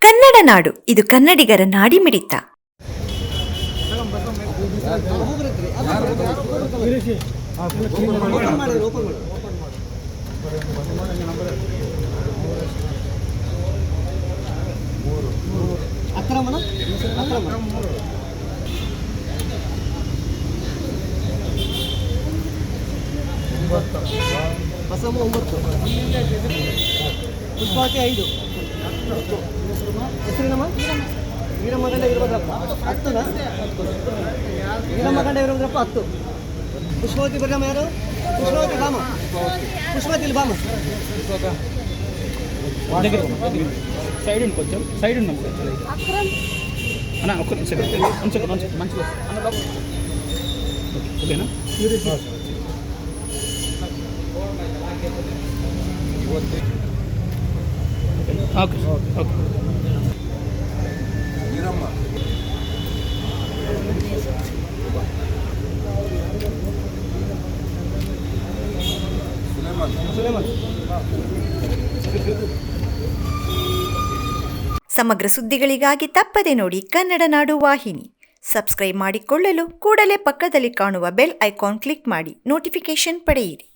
ಕನ್ನಡ ನಾಡು ಇದು ಕನ್ನಡಿಗರ ನಾಡಿಮಿಡಿತ. ಪುಷ್ಪಾವತಿ 5 ಹೆಸರಿನಮ್ಮ ವೀರಮ್ಮ ಗಂಡ ವೀರಭದ್ರಪ್ಪ 10ನ ವೀರಮ್ಮ ಗಂಡ ವೀರಭದ್ರಪ್ಪ 10. ಪುಷ್ಪಾವತಿ ಬರಮ್ಮ ಯಾರು? ಪುಷ್ಪಾವತಿ ಬಾಮ, పుష్పవతి బామ సైడ్ ఉండి కొంచెం సైడ్ ఉన్నాం అన్న ఒక్క సెకండ్ మంచిగా ఓకేనా? ఓకే ఓకే ಸಮಗ್ರ ಸುದ್ದಿಗಳಿಗಾಗಿ ತಪ್ಪದೆ ನೋಡಿ ಕನ್ನಡ ನಾಡು ವಾಹಿನಿ. ಸಬ್ಸ್ಕ್ರೈಬ್ ಮಾಡಿಕೊಳ್ಳಲು ಕೂಡಲೇ ಪಕ್ಕದಲ್ಲಿ ಕಾಣುವ ಬೆಲ್ ಐಕಾನ್ ಕ್ಲಿಕ್ ಮಾಡಿ ನೋಟಿಫಿಕೇಶನ್ ಪಡೆಯಿರಿ.